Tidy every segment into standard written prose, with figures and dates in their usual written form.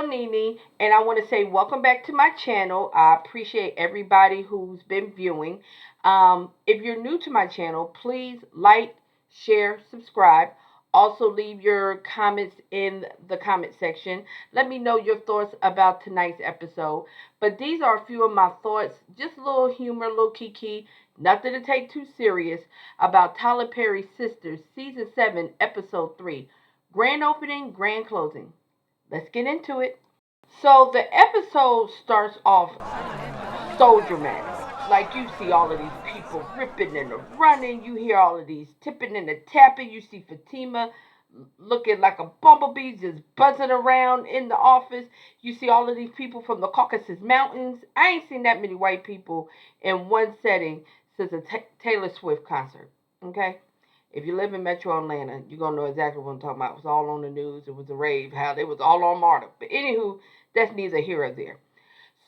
Nini, and I want to say welcome back to my channel. I appreciate everybody who's been viewing. If you're new to my channel, please like, share, subscribe. Also, leave your comments in the comment section. Let me know your thoughts about tonight's episode. But these are a few of my thoughts, just a little humor, a little kiki, nothing to take too serious, about Tyler Perry's Sisters, Season 7, Episode 3. Grand opening, grand closing. Let's get into it. So the episode starts off so dramatic. Like you see all of these people ripping and running. You hear all of these tipping and the tapping. You see Fatima looking like a bumblebee just buzzing around in the office. You see all of these people from the Caucasus Mountains. I ain't seen that many white people in one setting since a Taylor Swift concert. Okay? If you live in Metro Atlanta, you're going to know exactly what I'm talking about. It was all on the news. It was a rave. How they was all on Marta. But anywho, that's neither here or there.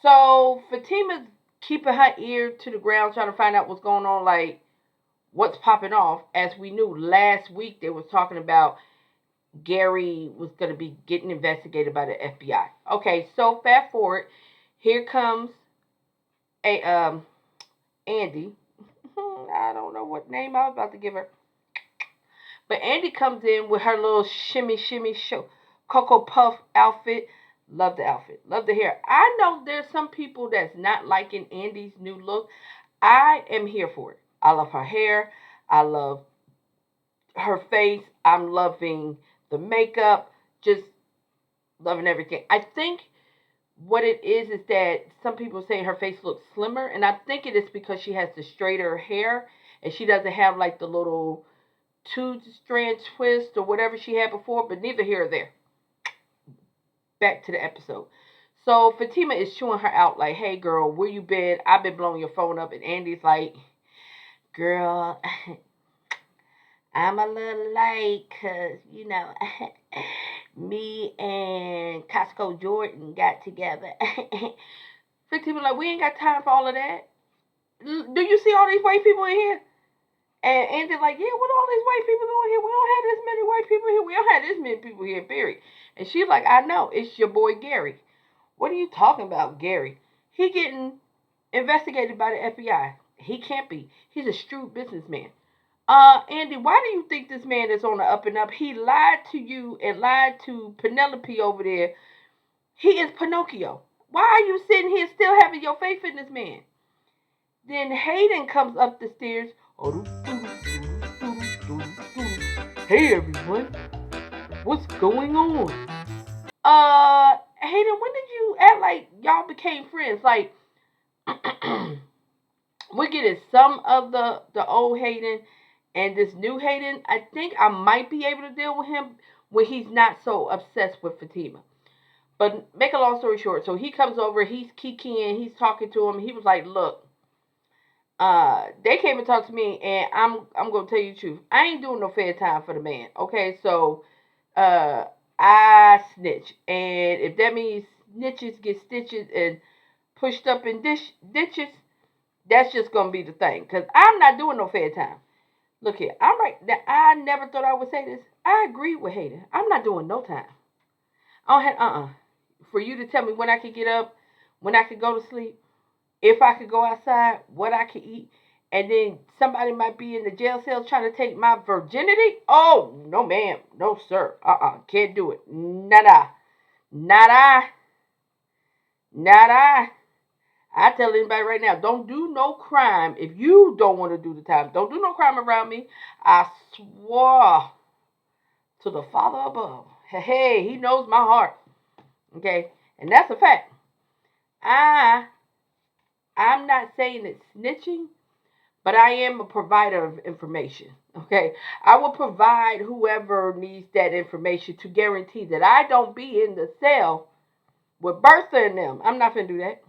So Fatima's keeping her ear to the ground trying to find out what's going on, like what's popping off. As we knew last week, they was talking about Gary was going to be getting investigated by the FBI. Okay, so fast forward. Here comes a Andy. I don't know what name I was about to give her. But Andy comes in with her little shimmy shimmy show Cocoa Puff outfit. Love the outfit. Love the hair. I know there's some people that's not liking Andy's new look. I am here for it. I love her hair. I love her face. I'm loving the makeup. Just loving everything. I think what it is that some people say her face looks slimmer, and I think it is because she has the straighter hair and she doesn't have like the little two-strand twist or whatever she had before, but neither here or there. Back to the episode. So Fatima is chewing her out like, hey girl, where you been? I've been blowing your phone up. And Andy's like, girl, I'm a little late because, me and Costco Jordan got together. Fatima like, we ain't got time for all of that. Do you see all these white people in here? And Andy's like, yeah, what all these white people doing here? We don't have this many white people here. We don't have this many people here, period. And she's like, I know. It's your boy Gary. What are you talking about, Gary? He getting investigated by the FBI. He can't be. He's a shrewd businessman. Andy, why do you think this man is on the up and up? He lied to you and lied to Penelope over there. He is Pinocchio. Why are you sitting here still having your faith in this man? Then Hayden comes up the stairs. Hey everyone, what's going on? Hayden, when did you act like y'all became friends? Like, we're getting some of the old Hayden and this new Hayden. I think I might be able to deal with him when he's not so obsessed with Fatima. But make a long story short, so he comes over, he's kikiing, he's talking to him. He was like, look, they came and talked to me, and I'm gonna tell you the truth. I ain't doing no fair time for the man. Okay, so uh, I snitch, and if that means snitches get stitches and pushed up in ditches, that's just gonna be the thing. Cause I'm not doing no fair time. Look here, I'm right. Now, I never thought I would say this. I agree with Hayden. I'm not doing no time. I don't have for you to tell me when I could get up, when I could go to sleep, if I could go outside, what I could eat, and then somebody might be in the jail cell trying to take my virginity. Oh no, ma'am, no sir, can't do it. Nada, nada, nada. I tell anybody right now, don't do no crime if you don't want to do the time. Don't do no crime around me. I swore to the Father above. Hey, he knows my heart. Okay, and that's a fact. I I'm not saying it's snitching, but I am a provider of information. Okay, I will provide whoever needs that information to guarantee that I don't be in the cell with Bertha and them. I'm not gonna do that.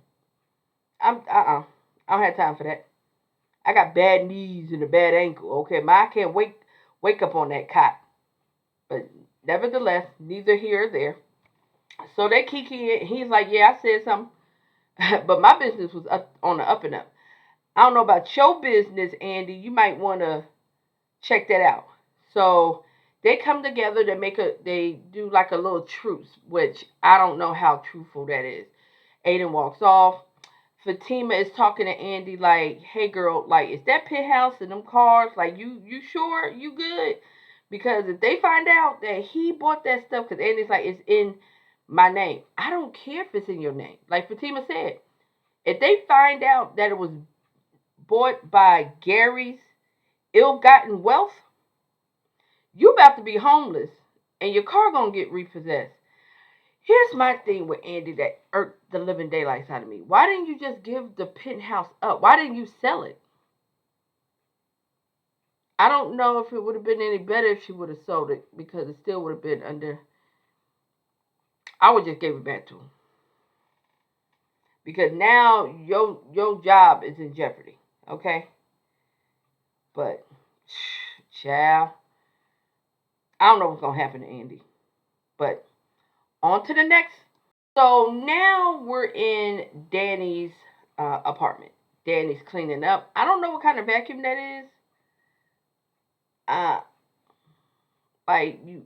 I don't have time for that. I got bad knees and a bad ankle. Okay, I can't wake up on that cot. But nevertheless, neither here or there. So they kiki. He's like, yeah, I said something, but my business was up on the up and up. I don't know about your business, Andy. You might want to check that out. So They come together. They do like a little truce, which I don't know how truthful that is. Aiden walks off. Fatima is talking to Andy like, "Hey girl, like, is that penthouse and them cars? Like, you sure you good? Because if they find out that he bought that stuff, because Andy's like, it's in my name. I don't care if it's in your name. Like Fatima said, if they find out that it was bought by Gary's ill-gotten wealth, you about to be homeless, and your car gonna get repossessed." Here's my thing with Andy that irked the living daylights out of me. Why didn't you just give the penthouse up? Why didn't you sell it? I don't know if it would have been any better if she would have sold it, because it still would have been under. I would just give it back to him, because now your job is in jeopardy. Okay, but child, I don't know what's gonna happen to Andy. But on to the next. So now we're in Danny's apartment. Danny's cleaning up. I don't know what kind of vacuum that is. Uh, like you,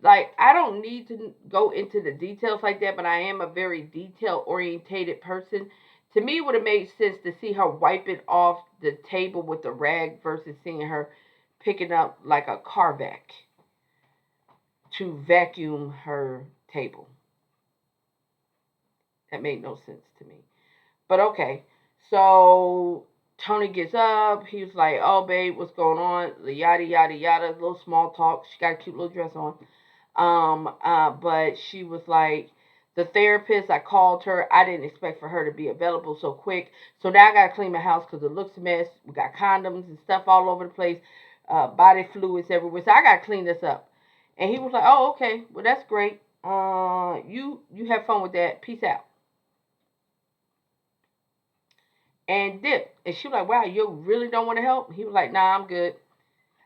like I don't need to go into the details like that, but I am a very detail orientated person. To me, it would have made sense to see her wipe it off the table with the rag versus seeing her picking up like a car vac to vacuum her table. That made no sense to me. But okay. So Tony gets up. He was like, "Oh, babe, what's going on?" Yada yada yada. A little small talk. She got a cute little dress on. But she was like, the therapist. I called her. I didn't expect for her to be available so quick. So now I gotta clean my house because it looks a mess. We got condoms and stuff all over the place. Body fluids everywhere. So I gotta clean this up. And he was like, "Oh, okay. Well, that's great. You have fun with that. Peace out." And dip. And she was like, "Wow, you really don't want to help?" He was like, "Nah, I'm good.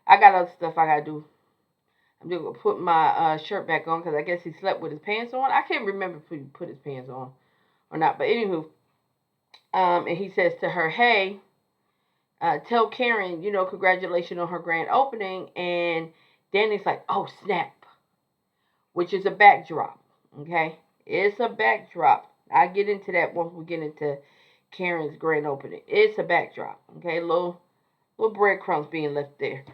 I got other stuff I gotta do. I'm just gonna put my shirt back on because I guess he slept with his pants on. I can't remember if he put his pants on or not. But anywho, and he says to her, "Hey, tell Karen, congratulations on her grand opening." And Danny's like, "Oh snap," which is a backdrop. Okay, it's a backdrop. I get into that once we get into Karen's grand opening. It's a backdrop. Okay, little breadcrumbs being left there.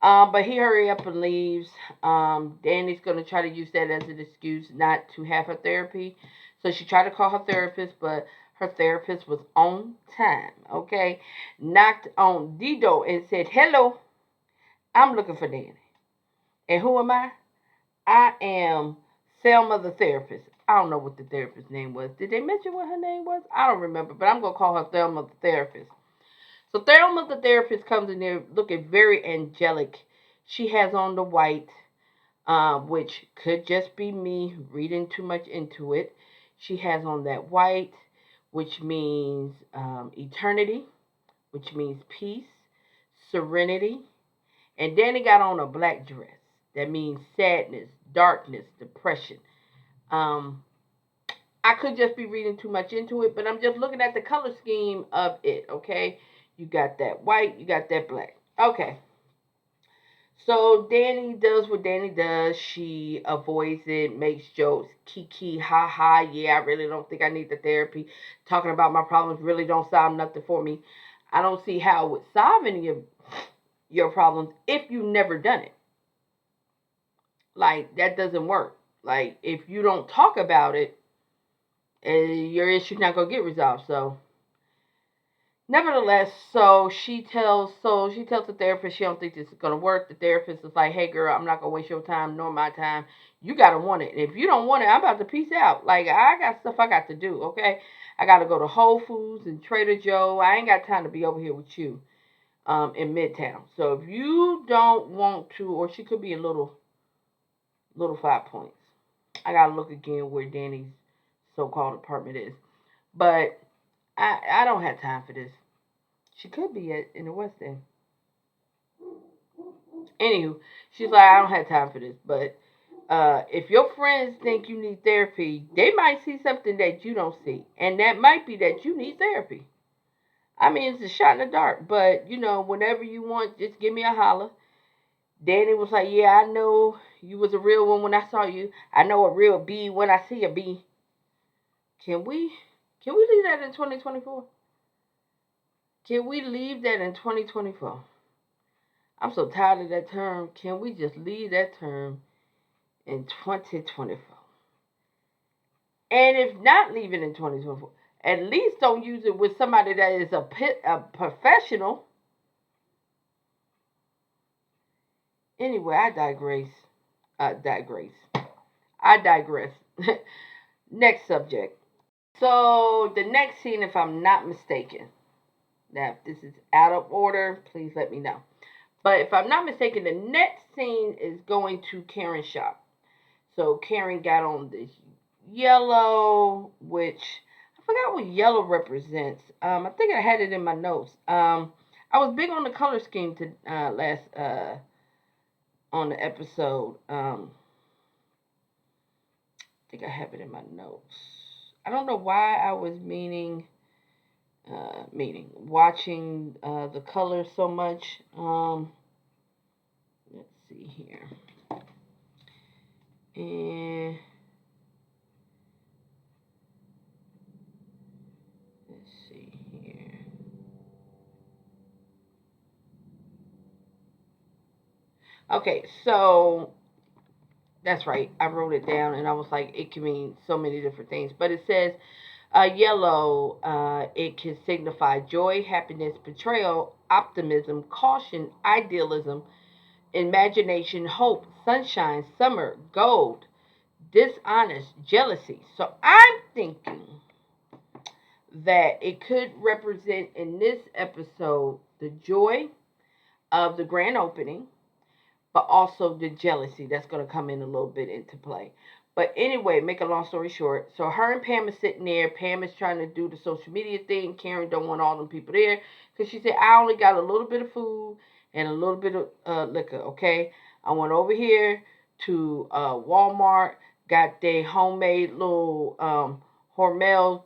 But he hurry up and leaves. Danny's gonna try to use that as an excuse not to have her therapy. So she tried to call her therapist, but her therapist was on time. Okay, knocked on the door and said, "Hello, I'm looking for Danny." And who am I? I am Selma, the therapist. I don't know what the therapist's name was. Did they mention what her name was? I don't remember, but I'm gonna call her Thelma, the therapist. So Thelma, the therapist, comes in there looking very angelic. She has on the white, which could just be me reading too much into it. She has on that white, which means eternity, which means peace, serenity. And Danny got on a black dress. That means sadness, darkness, depression. Um, I could just be reading too much into it, but I'm just looking at the color scheme of it, okay? You got that white, you got that black. Okay. So Danny does what Danny does. She avoids it, makes jokes, kiki, ha ha. Yeah, I really don't think I need the therapy. Talking about my problems really don't solve nothing for me. I don't see how it would solve any of your problems if you never done it. Like that doesn't work. Like if you don't talk about it, your issue's not gonna get resolved. So nevertheless, so she tells the therapist she don't think this is gonna work. The therapist is like, "Hey girl, I'm not gonna waste your time nor my time. You gotta want it. And if you don't want it, I'm about to peace out. Like I got stuff I got to do, okay? I gotta go to Whole Foods and Trader Joe. I ain't got time to be over here with you in Midtown. So if you don't want to, or she could be a little 5 points. I gotta look again where Danny's so-called apartment is. But I don't have time for this. She could be in the West End. Anywho, she's like, "I don't have time for this." But if your friends think you need therapy, they might see something that you don't see, and that might be that you need therapy. I mean, it's a shot in the dark, but you know, whenever you want, just give me a holler. Danny was like, "Yeah, I know you was a real one when I saw you. I know a real B when I see a B." Can we, can we leave that in 2024? Can we leave that in 2024? I'm so tired of that term. Can we just leave that term in 2024? And if not leave it in 2024, at least don't use it with somebody that is a professional. Anyway, I digress. Digress. I digress. Next subject. So the next scene, if I'm not mistaken, now if this is out of order, please let me know. But if I'm not mistaken, the next scene is going to Karen's shop. So Karen got on this yellow, which I forgot what yellow represents. I think I had it in my notes. I was big on the color scheme to last on the episode. I think I have it in my notes. I don't know why I was watching the colors so much. Let's see here. And let's see here. Okay, so that's right. I wrote it down and I was like, it can mean so many different things. But it says yellow, it can signify joy, happiness, betrayal, optimism, caution, idealism, imagination, hope, sunshine, summer, gold, dishonest, jealousy. So I'm thinking that it could represent in this episode the joy of the grand opening, but also the jealousy that's going to come in a little bit into play. But anyway, make a long story short, so her and Pam is sitting there. Pam is trying to do the social media thing. Karen don't want all them people there because she said, I only got a little bit of food and a little bit of liquor, okay? I went over here to Walmart, got their homemade little Hormel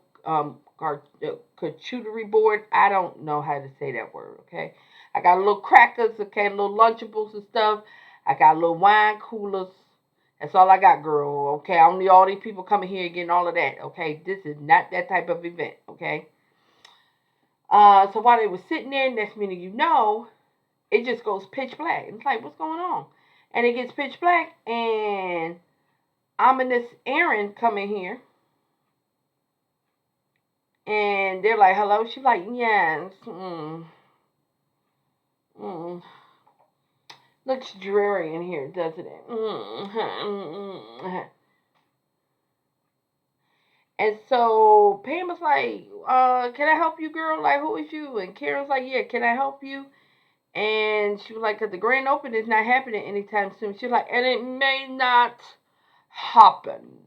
charcuterie board. I don't know how to say that word, okay? I got a little crackers, okay, little Lunchables and stuff. I got little wine coolers. That's all I got, girl. Okay, I don't need all these people coming here and getting all of that. Okay, this is not that type of event. Okay. So while they were sitting there, next minute you know, it just goes pitch black. It's like, what's going on? And it gets pitch black, and ominous Aaron come in here, and they're like, "Hello." She's like, "Yes." Mm. Looks dreary in here, doesn't it? And so Pam was like, can I help you, girl? Like, who is you? And Karen's like, yeah, can I help you? And she was like, because the grand opening is not happening anytime soon. She was like, and it may not happen.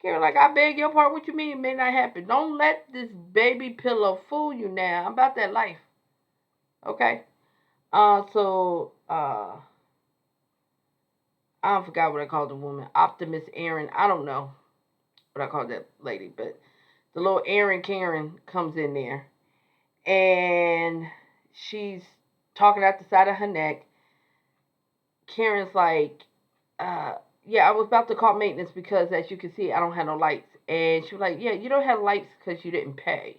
Karen like, I beg your pardon. What you mean it may not happen? Don't let this baby pillow fool you now. I'm about that life. Okay? I forgot what I called the woman. Optimist Aaron. I don't know what I called that lady, but the little Aaron Karen comes in there and she's talking out the side of her neck. Karen's like, yeah, I was about to call maintenance because, as you can see, I don't have no lights. And she was like, yeah, you don't have lights because you didn't pay.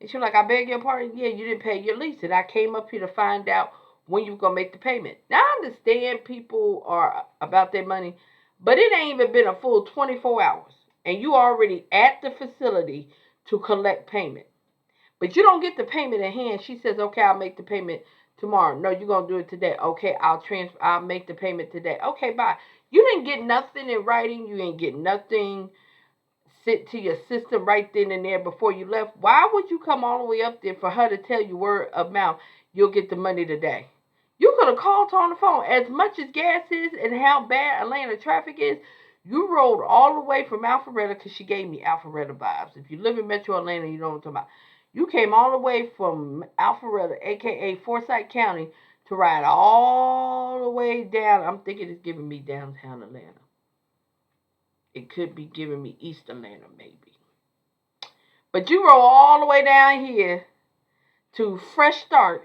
And she was like, I beg your pardon? Yeah, you didn't pay your lease. And I came up here to find out when you were going to make the payment. Now, I understand people are about their money, but it ain't even been a full 24 hours. And you already at the facility to collect payment. But you don't get the payment in hand. She says, okay, I'll make the payment tomorrow. No, you're going to do it today. Okay, I'll make the payment today. Okay, bye. You didn't get nothing in writing. You ain't get nothing sent to your system right then and there before you left. Why would you come all the way up there for her to tell you word of mouth, you'll get the money today? You could have called her on the phone. As much as gas is and how bad Atlanta traffic is, you rode all the way from Alpharetta because she gave me Alpharetta vibes. If you live in Metro Atlanta, you know what I'm talking about. You came all the way from Alpharetta, aka Forsyth County, to ride all the way down. I'm thinking it's giving me downtown Atlanta. It could be giving me East Atlanta, maybe. But you roll all the way down here to Fresh Start.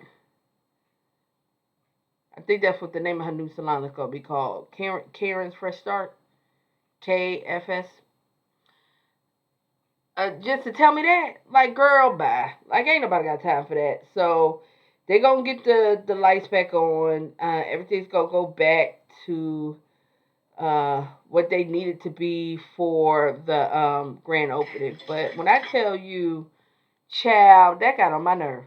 I think that's what the name of her new salon is going to be called. Karen's Fresh Start. KFS. Just to tell me that, like, girl, bye. Like, ain't nobody got time for that. So they gonna get the lights back on. Everything's gonna go back to what they needed to be for the grand opening. But when I tell you, child, that got on my nerve.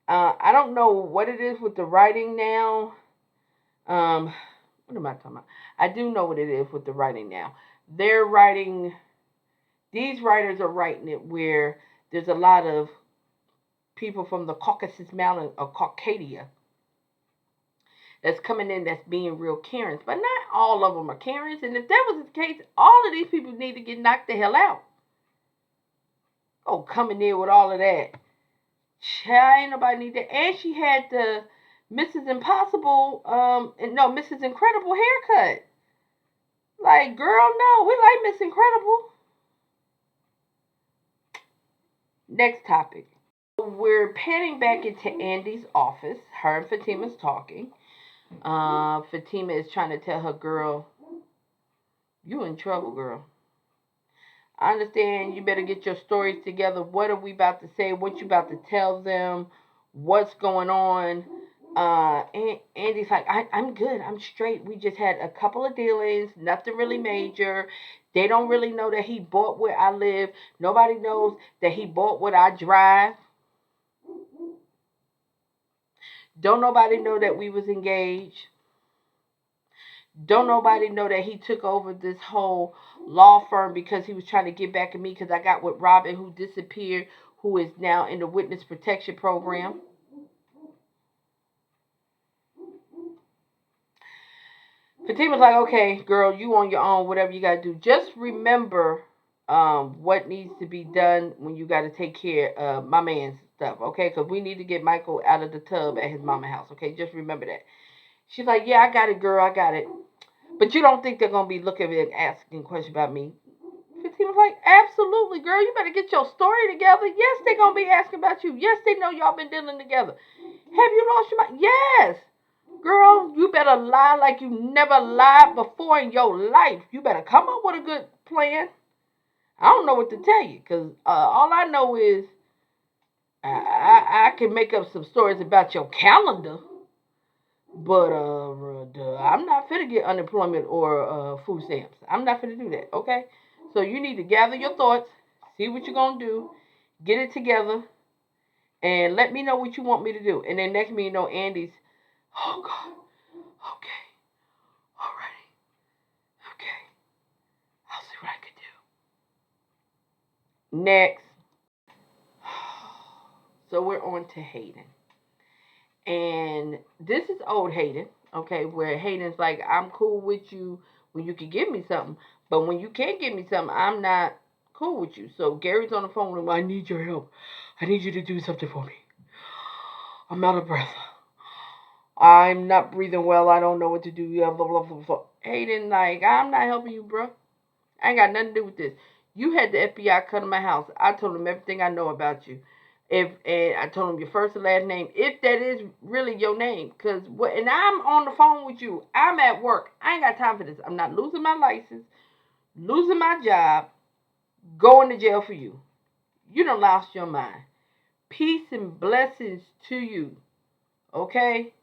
I don't know what it is with the writing now. What am I talking about? I do know what it is with the writing now. They're writing. These writers are writing it where there's a lot of people from the Caucasus Mountain or Caucadia that's coming in that's being real Karens. But not all of them are Karens. And if that was the case, all of these people need to get knocked the hell out. Oh, coming in with all of that. Child, ain't nobody need that. And she had the Mrs. Impossible, Mrs. Incredible haircut. Like, girl, no, we like Miss Incredible. Next topic. We're panning back into Andy's office. Her and Fatima's talking. Fatima is trying to tell her girl, you in trouble, girl. I understand you better get your stories together. What are we about to say? What you about to tell them? What's going on? And Andy's like, I'm good. I'm straight. We just had a couple of dealings. Nothing really major. They don't really know that he bought where I live. Nobody knows that he bought what I drive. Don't nobody know that we was engaged. Don't nobody know that he took over this whole law firm because he was trying to get back at me because I got with Robin, who disappeared, who is now in the witness protection program. Fatima's like, okay, girl, you on your own, whatever you got to do. Just remember what needs to be done when you got to take care of my man's stuff, okay? Because we need to get Michael out of the tub at his mama's house, okay? Just remember that. She's like, yeah, I got it, girl, I got it. But you don't think they're going to be looking at it and asking questions about me? Fatima's like, absolutely, girl, you better get your story together. Yes, they're going to be asking about you. Yes, they know y'all been dealing together. Have you lost your mind? Yes. Girl, you better lie like you never lied before in your life. You better come up with a good plan. I don't know what to tell you because all I know is I can make up some stories about your calendar, but I'm not fit to get unemployment or food stamps. I'm not fit to do that, okay? So you need to gather your thoughts, see what you're going to do, get it together, and let me know what you want me to do. And then next thing you know, Andy's, oh, God, okay, alrighty, okay, I'll see what I can do. Next. So we're on to Hayden. And this is old Hayden, okay, where Hayden's like, I'm cool with you when you can give me something, but when you can't give me something, I'm not cool with you. So Gary's on the phone with him, I need your help. I need you to do something for me. I'm out of breath. I'm not breathing well. I don't know what to do. Blah, blah, blah, blah, blah. Hayden, like, I'm not helping you, bro. I ain't got nothing to do with this. You had the FBI come to my house. I told them everything I know about you. And I told them your first and last name, if that is really your name. And I'm on the phone with you. I'm at work. I ain't got time for this. I'm not losing my license, losing my job, going to jail for you. You done lost your mind. Peace and blessings to you. Okay?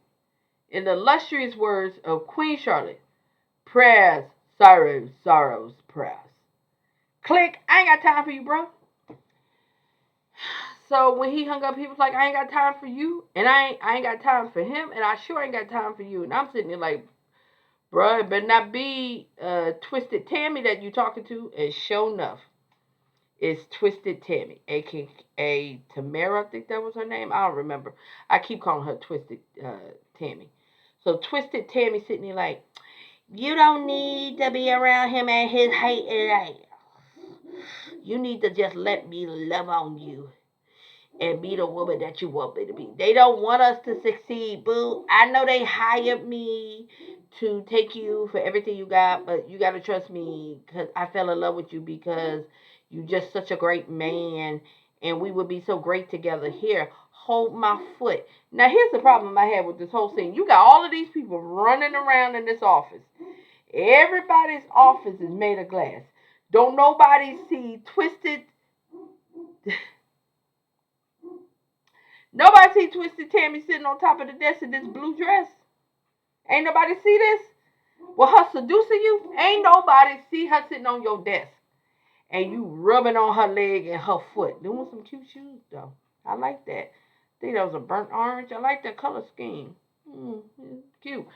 In the illustrious words of Queen Charlotte, prayers, sorrows, sorrows, prayers. Click. I ain't got time for you, bro. So when he hung up, he was like, I ain't got time for you. And I ain't got time for him. And I sure ain't got time for you. And I'm sitting there like, bro, it better not be Twisted Tammy that you talking to. And sure enough, it's Twisted Tammy, a.k.a. Tamara, I think that was her name. I don't remember. I keep calling her Twisted Tammy. So Twisted Tammy sitting there like, you don't need to be around him at his height. You need to just let me love on you and be the woman that you want me to be. They don't want us to succeed, boo. I know they hired me to take you for everything you got, but you got to trust me because I fell in love with you because You just such a great man, and we would be so great together. Here, hold my foot. Now, here's the problem I have with this whole scene. You got all of these people running around in this office. Everybody's office is made of glass. Don't nobody see twisted. Nobody see twisted Tammy sitting on top of the desk in this blue dress. Ain't nobody see this? Well, her seducing you, ain't nobody see her sitting on your desk and you rubbing on her leg and her foot. Doing some cute shoes though. I like that. I think that was a burnt orange. I like that color scheme. Cute.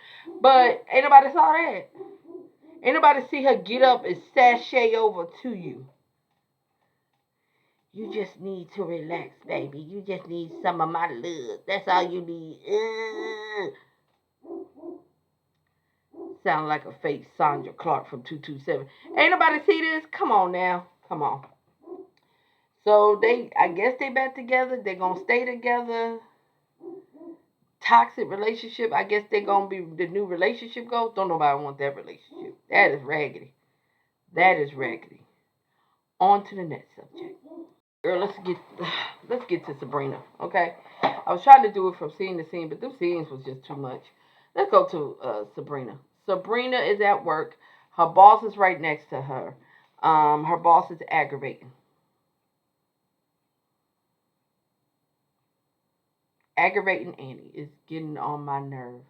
But ain't nobody saw that. Ain't nobody see her get up and sashay over to you. You just need to relax, baby. You just need some of my love. That's all you need. Sound like a fake Sandra Clark from 227. Ain't nobody see this? Come on now. Come on. So I guess they back together. They're going to stay together. Toxic relationship. I guess they're going to be the new relationship goals. Don't nobody want that relationship. That is raggedy. That is raggedy. On to the next subject. Girl, let's get to Sabrina, okay? I was trying to do it from scene to scene, but them scenes was just too much. Let's go to Sabrina. Sabrina is at work. Her boss is right next to her. Her boss is aggravating. Aggravating Annie is getting on my nerve.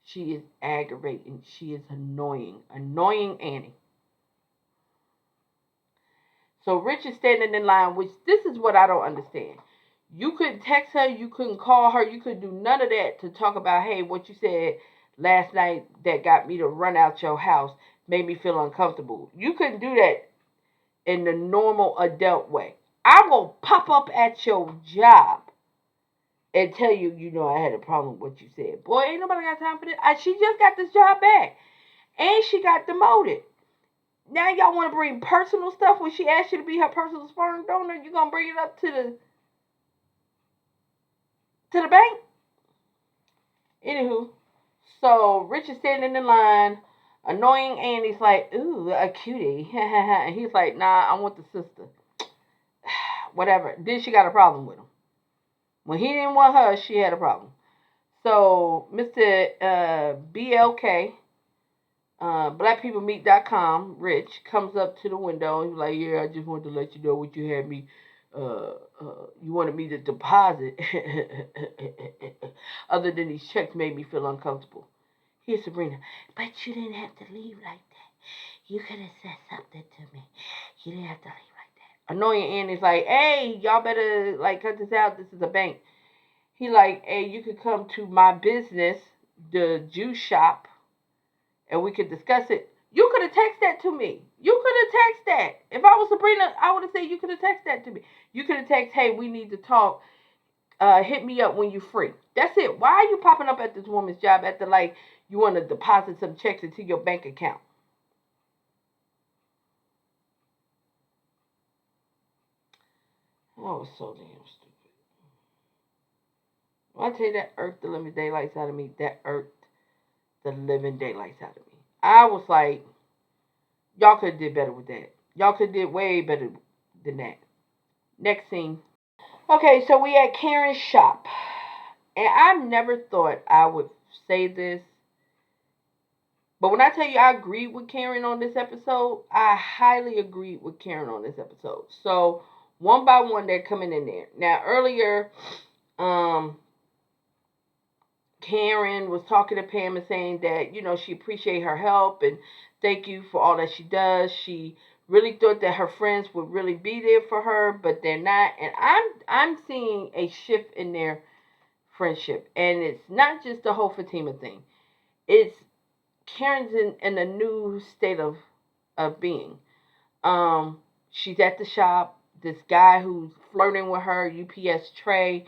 She is aggravating. She is annoying. Annoying Annie. So Rich is standing in line, which this is what I don't understand. You couldn't text her, you couldn't call her, you couldn't do none of that to talk about, hey, what you said last night that got me to run out your house made me feel uncomfortable. You couldn't do that in the normal adult way. I will pop up at your job and tell you, I had a problem with what you said. Boy, ain't nobody got time for this. She just got this job back. And she got demoted. Now y'all want to bring personal stuff when she asked you to be her personal sperm donor? You gonna bring it up to the bank? Anywho, so Rich is standing in line, annoying Annie's like, ooh, a cutie. And he's like, nah, I want the sister. Whatever. Then she got a problem with him. When he didn't want her, she had a problem. So Mr. BLK, blackpeoplemeet.com, Rich, comes up to the window and he's like, yeah, I just wanted to let you know what you had me, you wanted me to deposit. Other than these checks made me feel uncomfortable. Here's Sabrina, but you didn't have to leave like that. You could have said something to me. You didn't have to leave like that. Annoying Annie's like, hey, y'all better cut this out. This is a bank. He like, hey, you could come to my business, the juice shop, and we could discuss it. You could have texted that to me. You could have texted that. If I was Sabrina, I would have said you could have texted that to me. You could have texted, hey, we need to talk. Hit me up when you're free. That's it. Why are you popping up at this woman's job after you want to deposit some checks into your bank account? Oh, it's so damn stupid. When I tell you that irked the living daylights out of me, that irked the living daylights out of me. I was like, y'all could have did better with that. Y'all could have did way better than that. Next scene. Okay, so we at Karen's shop. And I never thought I would say this. But when I tell you I agreed with Karen on this episode, I highly agreed with Karen on this episode. So one by one, they're coming in there. Now earlier, Karen was talking to Pam and saying that she appreciated her help and thank you for all that she does. She really thought that her friends would really be there for her, but they're not. And I'm seeing a shift in their friendship, and it's not just the whole Fatima thing. It's Karen's in a new state of being. She's at the shop. This guy who's flirting with her, UPS Trey,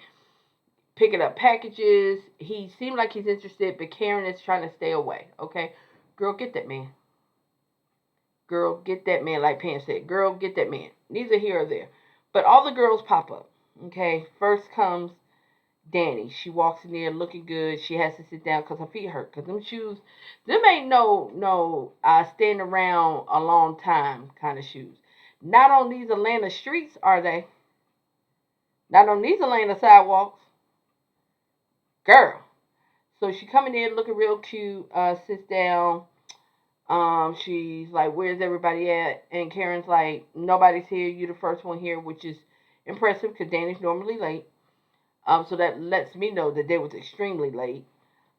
picking up packages. He seemed like he's interested, but Karen is trying to stay away. Okay, girl, get that man. Girl, get that man. Like Pam said, girl, get that man. Neither here or there. But all the girls pop up. Okay, first comes Danny. She walks in there looking good. She has to sit down because her feet hurt. Because them shoes, them ain't no stand around a long time kind of shoes. Not on these Atlanta streets, are they? Not on these Atlanta sidewalks. Girl. So she coming in looking real cute, sits down. She's like, "Where's everybody at?" And Karen's like, "Nobody's here. You the first one here," which is impressive because Danny's normally late. So that lets me know that they was extremely late.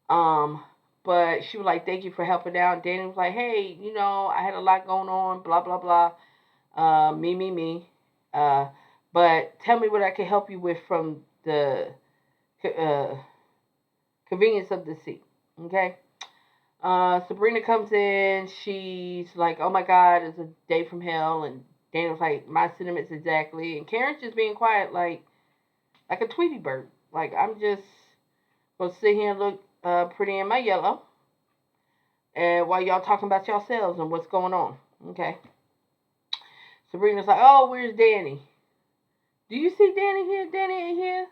Um, but she was like, "Thank you for helping out." Danny was like, "Hey, I had a lot going on. Blah blah blah. Me. Uh, but tell me what I can help you with from the uh, convenience of the seat." Okay. Sabrina comes in. She's like, "Oh my God, it's a day from hell." And Daniel's like, "My sentiments exactly." And Karen's just being quiet, like a Tweety bird. Like, I'm just gonna sit here and look pretty in my yellow, and while y'all talking about yourselves and what's going on. Okay. Sabrina's like, "Oh, where's Danny? Do you see Danny here? Danny ain't here."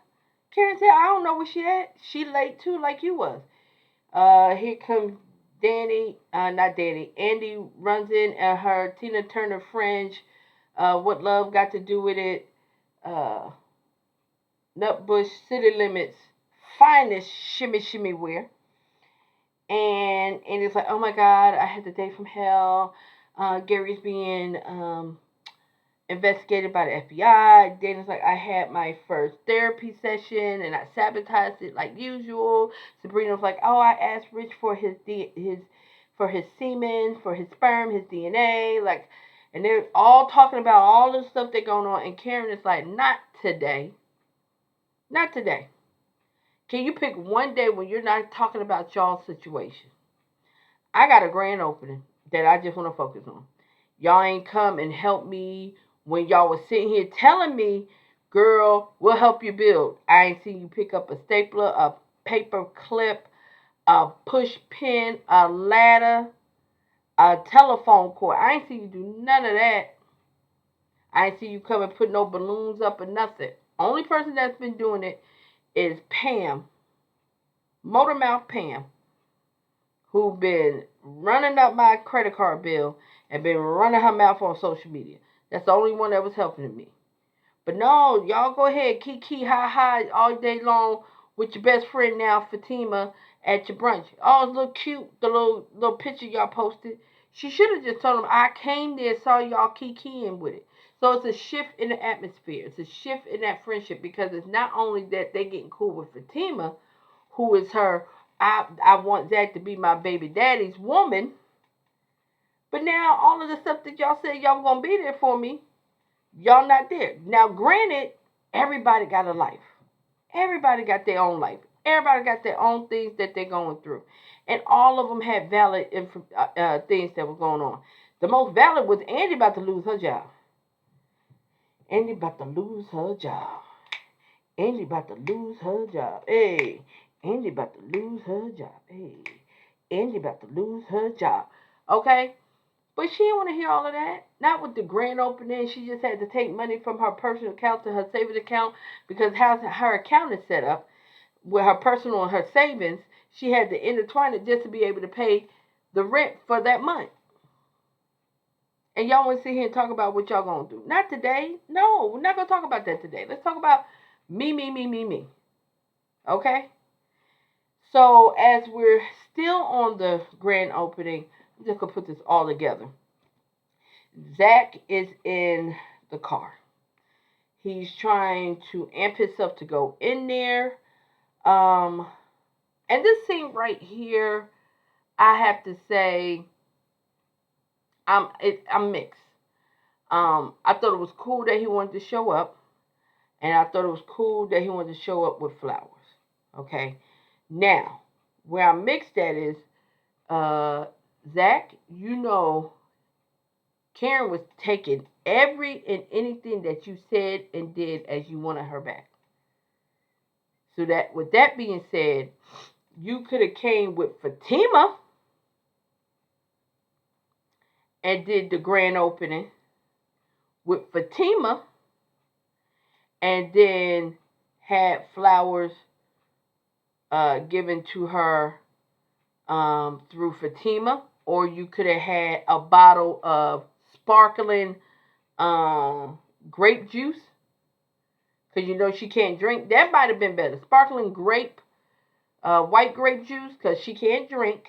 Karen said, "I don't know where she at. She late too, like you was." Here comes Danny, not Danny. Andy runs in at her Tina Turner fringe. What love got to do with it? Uh, Nutbush City Limits finest shimmy wear. And it's like, "Oh my God, I had the day from hell. Gary's being investigated by the FBI." Danny's like, "I had my first therapy session and I sabotaged it like usual." Sabrina's like, "Oh, I asked Rich for his semen, for his sperm, his DNA, like." And they're all talking about all the stuff that's going on, and Karen is like, "Not today, not today. Can you pick one day when you're not talking about y'all's situation? I got a grand opening that I just want to focus on. Y'all ain't come and help me when y'all was sitting here telling me, 'Girl, we'll help you build.' I ain't seen you pick up a stapler, a paper clip, a push pin, a ladder, a telephone cord. I ain't seen you do none of that. I ain't seen you come and put no balloons up or nothing. Only person that's been doing it is Pam, Motor Mouth Pam, who been running up my credit card bill and been running her mouth on social media. That's the only one that was helping me. But no, y'all go ahead, kiki, ha ha, all day long with your best friend now, Fatima, at your brunch. Oh, it's a little cute, the little picture y'all posted. She should have just told them I came there, saw y'all kikiing with it. So it's a shift in the atmosphere. It's a shift in that friendship because it's not only that they getting cool with Fatima, who is her I want Zach to be my baby daddy's woman. But now all of the stuff that y'all said y'all gonna be there for me, y'all not there. Now granted, everybody got a life. Everybody got their own life. Everybody got their own things that they're going through. And all of them had valid things that were going on. The most valid was Andy about to lose her job. Andy about to lose her job. Andy about to lose her job. Hey, Andy about to lose her job. Hey, Andy about to lose her job. Okay? But she didn't want to hear all of that. Not with the grand opening. She just had to take money from her personal account to her savings account because how her account is set up with her personal and her savings, she had to intertwine it just to be able to pay the rent for that month. And y'all want to sit here and talk about what y'all going to do. Not today. No, we're not going to talk about that today. Let's talk about me. Okay? So as we're still on the grand opening, I'm just going to put this all together. Zach is in the car. He's trying to amp himself to go in there. Um, and this scene right here, I have to say, I'm mixed. I thought it was cool that he wanted to show up, and I thought it was cool that he wanted to show up with flowers. Okay, now where I'm mixed at is, Zach, Karen was taking every and anything that you said and did as you wanted her back. So that with that being said, you could have came with Fatima and did the grand opening with Fatima and then had flowers given to her through Fatima, or you could have had a bottle of sparkling um, grape juice, because you know she can't drink. That might have been better. Sparkling grape, white grape juice, because she can't drink.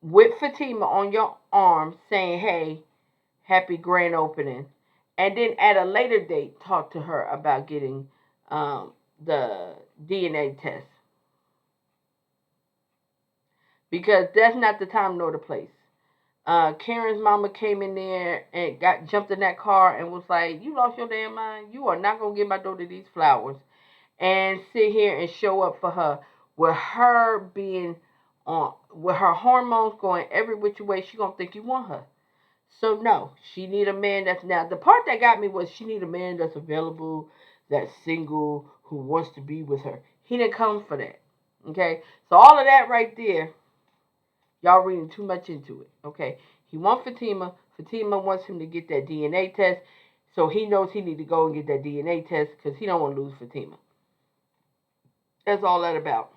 With Fatima on your arm saying, hey, happy grand opening. And then at a later date, talk to her about getting the DNA test. Because that's not the time nor the place. Karen's mama came in there and got jumped in that car and was like, "You lost your damn mind. You are not gonna give my daughter these flowers and sit here and show up for her with her being on with her hormones going every which way. She gonna think you want her. So no, she need a man that's now. The part that got me was she need a man that's available, that's single, who wants to be with her. He didn't come for that. Okay, so all of that right there, y'all reading too much into it. Okay, he wants Fatima. Fatima wants him to get that DNA test, so he knows he need to go and get that DNA test because he don't want to lose Fatima. That's all that about.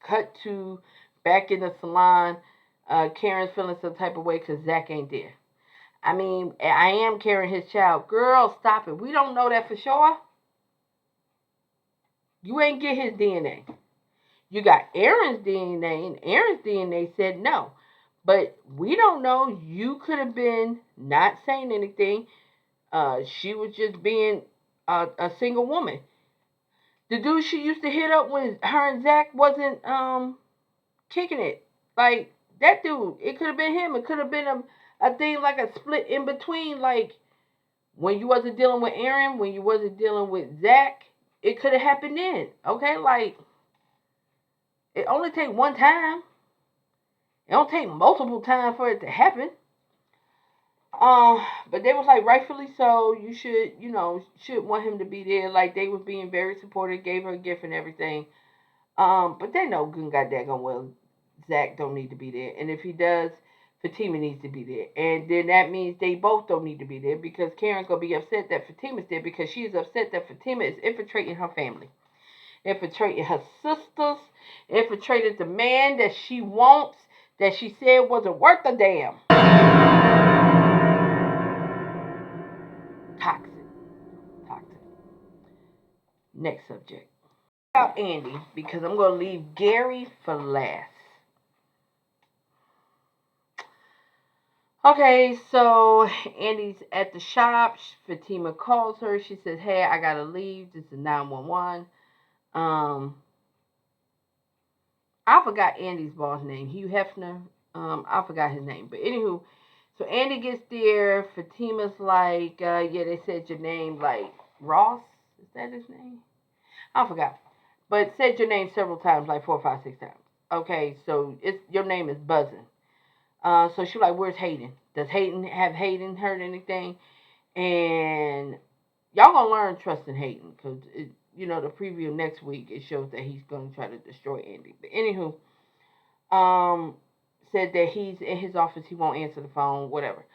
Cut to back in the salon. Karen's feeling some type of way because Zach ain't there. I mean, I am carrying his child. Girl, stop it. We don't know that for sure. You ain't get his DNA. You got Aaron's DNA, and Aaron's DNA said no. But we don't know. You could have been not saying anything. She was just being a single woman. The dude she used to hit up when her and Zach wasn't kicking it. Like, that dude, it could have been him. It could have been a thing like a split in between. Like, when you wasn't dealing with Aaron, when you wasn't dealing with Zach, it could have happened then. Okay? Like, it only take one time. It don't take multiple times for it to happen. But they was like, rightfully so. You should, should want him to be there. Like, they was being very supportive, gave her a gift and everything. But they know good and goddamn well Zach don't need to be there. And if he does, Fatima needs to be there. And then that means they both don't need to be there because Karen's going to be upset that Fatima's there because she is upset that Fatima is infiltrating her family, infiltrating her sisters, infiltrating the man that she wants, that she said wasn't worth a damn. Toxic. Toxic. Next subject. About Andy, because I'm going to leave Gary for last. Okay, so Andy's at the shop. Fatima calls her. She says, "Hey, I gotta leave. This is 911." I forgot Andy's boss name. Hugh Hefner. I forgot his name. But anywho, so Andy gets there. Fatima's like, "Yeah, they said your name, like Ross. Is that his name? I forgot. But said your name several times, like 4, 5, 6 times. Okay, so it's your name is buzzing." So she's like, "Where's Hayden? Does Hayden heard anything?" And y'all gonna learn trusting Hayden because the preview next week it shows that he's gonna try to destroy Andy. But anywho, said that he's in his office, he won't answer the phone, whatever.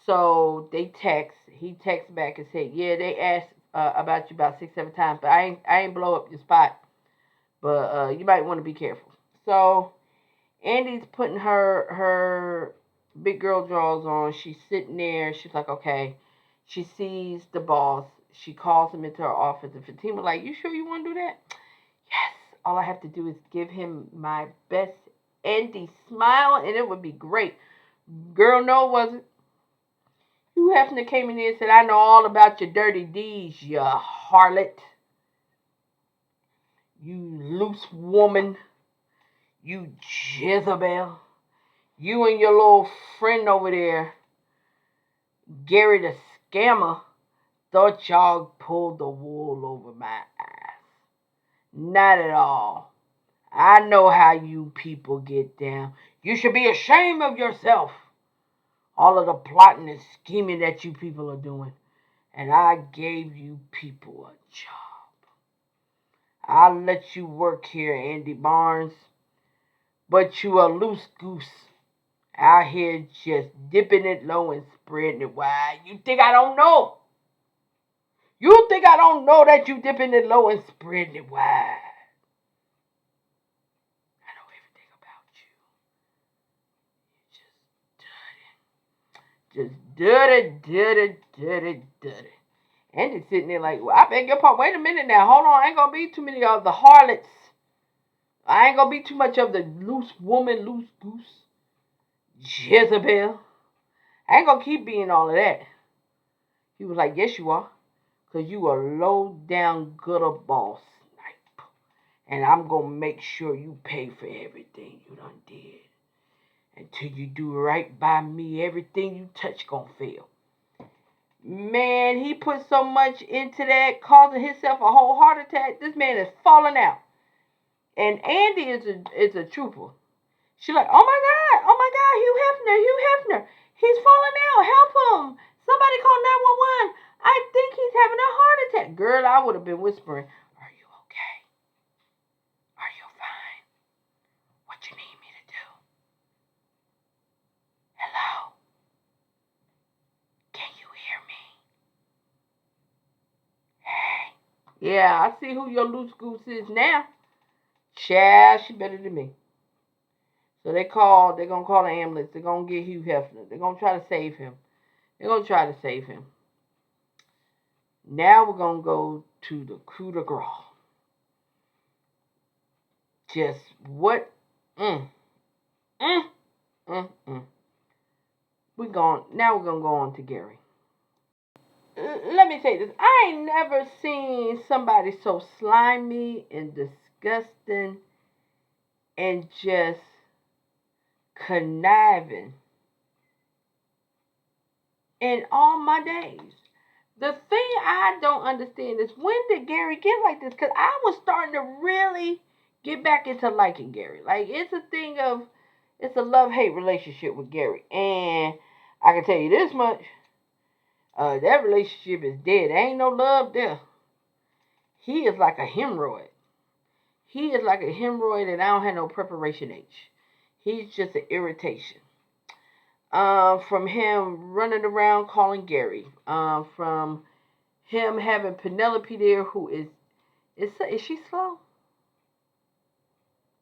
So they text. He texts back and said, "Yeah, they asked about you about 6, 7 times, but I ain't blow up your spot. But you might want to be careful." So Andy's putting her big girl drawers on. She's sitting there. She's like, okay. She sees the boss. She calls him into her office. And Fatima like, "You sure you want to do that?" "Yes. All I have to do is give him my best Andy smile, and it would be great." Girl, no, it wasn't. Hugh Hefner came in there and said, "I know all about your dirty deeds, you harlot. You loose woman. You Jezebel. You and your little friend over there, Gary the scammer, thought y'all pulled the wool over my eyes. Not at all. I know how you people get down. You should be ashamed of yourself. All of the plotting and scheming that you people are doing. And I gave you people a job. I let you work here, Andy Barnes. But you a loose goose. Out here just dipping it low and spreading it wide. You think I don't know? You think I don't know that you dipping it low and spreading it wide? I know everything about you. Just dirty. Andy's sitting there like, well, I beg your pardon. Wait a minute now. Hold on. I ain't going to be too many of the harlots. I ain't going to be too much of the loose woman, loose goose, Jezebel. I ain't going to keep being all of that. He was like, yes, you are. Because you a low down gutter boss. And I'm going to make sure you pay for everything you done did. Until you do right by me, everything you touch going to fail. Man, he put so much into that, causing himself a whole heart attack. This man is falling out. And Andy is a trooper. She's like, oh my God, Hugh Hefner. He's falling out. Help him. Somebody call 911. I think he's having a heart attack. Girl, I would have been whispering, are you okay? Are you fine? What you need me to do? Hello? Can you hear me? Hey. Yeah, I see who your loose goose is now. Child, she better than me. So they're going to call the ambulance. They're going to get Hugh Hefner. They're going to try to save him. Now we're going to go to the coup de grace. Just what? Now we're going to go on to Gary. Let me say this. I ain't never seen somebody so slimy and disgusting and just conniving in all my days. The thing I don't understand is, when did Gary get like this? Because I was starting to really get back into liking Gary. Like, it's a love-hate relationship with Gary. And I can tell you this much. That relationship is dead. There ain't no love there. He is like a hemorrhoid. And I don't have no preparation H. He's just an irritation. From him running around calling Gary. From him having Penelope there, who is she slow?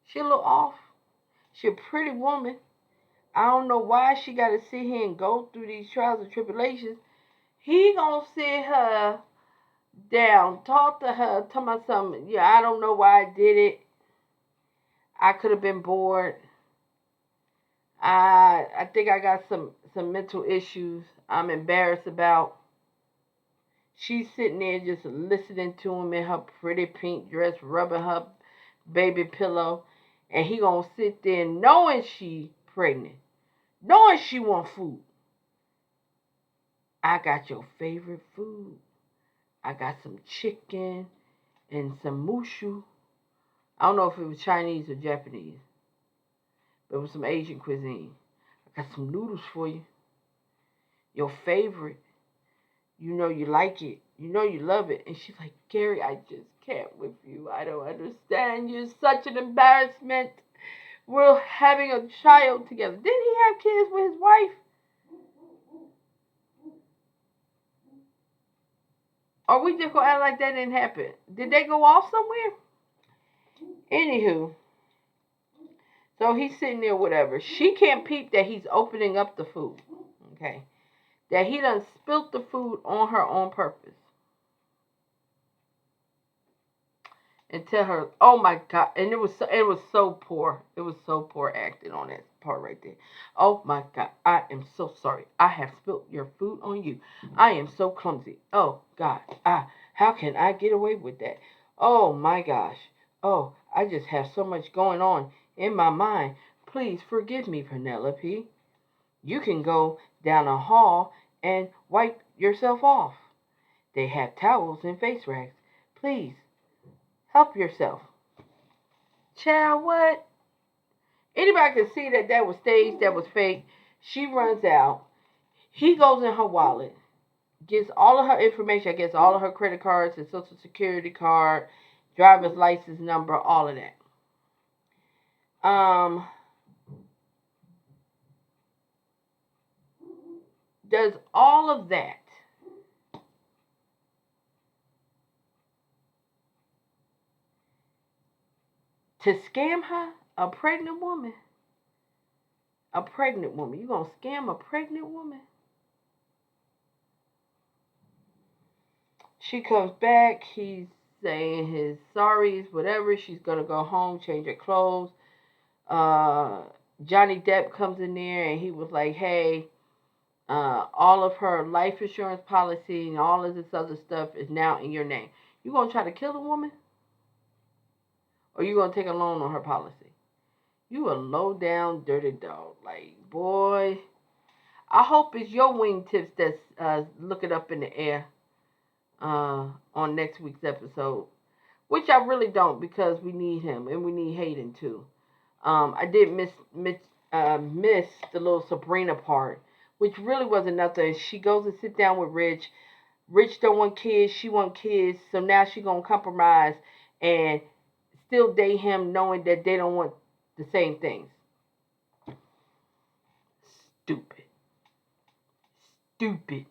She a little off. She a pretty woman. I don't know why she got to sit here and go through these trials and tribulations. He gonna sit her down, talk to her, tell me something. Yeah, I don't know why I did it. I could have been bored. I think I got some mental issues I'm embarrassed about. She's sitting there just listening to him in her pretty pink dress, rubbing her baby pillow, and he gonna sit there knowing she pregnant, knowing she want food. I got your favorite food. I got some chicken and some mushu. I don't know if it was Chinese or Japanese, but it was some Asian cuisine. I got some noodles for you. Your favorite. You know you like it. You know you love it. And she's like, Gary, I just can't with you. I don't understand. You're such an embarrassment. We're having a child together. Didn't he have kids with his wife? Or we just gonna act like that didn't happen? Did they go off somewhere? Anywho, so he's sitting there, whatever. She can't peep that he's opening up the food. Okay. That he done spilt the food on her on purpose. And tell her, oh my God. And it was so poor. It was so poor acting on that part right there. Oh my God. I am so sorry. I have spilt your food on you. I am so clumsy. Oh God. How can I get away with that? Oh my gosh. Oh, I just have so much going on in my mind. Please forgive me, Penelope. You can go down a hall and wipe yourself off. They have towels and face rags. Please, help yourself. Child, what? Anybody can see that was staged, that was fake. She runs out. He goes in her wallet, gets all of her information, gets all of her credit cards, and social security card, driver's license number, all of that. Does all of that to scam her, a pregnant woman. A pregnant woman. You gonna scam a pregnant woman? She comes back. He's saying his sorries, whatever. She's gonna go home, change her clothes. Uh, Johnny Depp comes in there and he was like, "Hey, all of her life insurance policy and all of this other stuff is now in your name. You gonna try to kill a woman, or you gonna take a loan on her policy? You a low down dirty dog. Like, boy, I hope it's your wingtips that's looking up in the air on next week's episode, which I really don't because we need him and we need Hayden too. I did miss the little Sabrina part, which really wasn't nothing. She goes and sit down with Rich. Rich don't want kids. She want kids. So now she gonna compromise and still date him, knowing that they don't want the same things. Stupid. Stupid.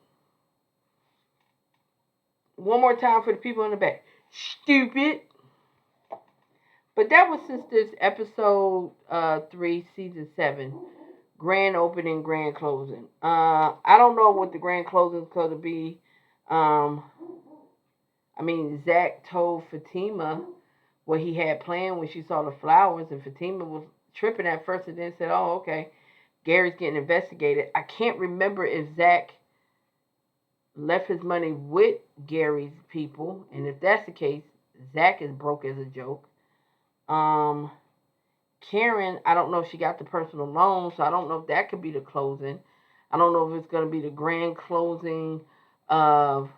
One more time for the people in the back. Stupid. But that was Sisters episode 3, season 7. Grand opening, grand closing. I don't know what the grand closing is going to be. I mean, Zach told Fatima what he had planned when she saw the flowers, and Fatima was tripping at first and then said, "Oh, okay, Gary's getting investigated." I can't remember if Zach left his money with Gary's people, and if that's the case, Zach is broke as a joke. Um, Karen, I don't know if she got the personal loan, so I don't know if that could be the closing. I don't know if it's going to be the grand closing of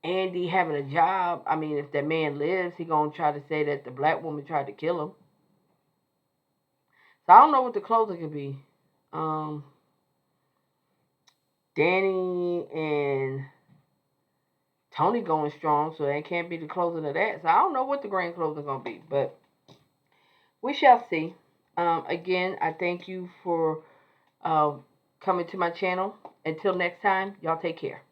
Andy having a job. I mean, if that man lives, he going to try to say that the black woman tried to kill him. So I don't know what the closing could be. Danny and Tony going strong, so that can't be the closing of that. So I don't know what the grand closing going to be, but we shall see. Again, I thank you for coming to my channel. Until next time, y'all take care.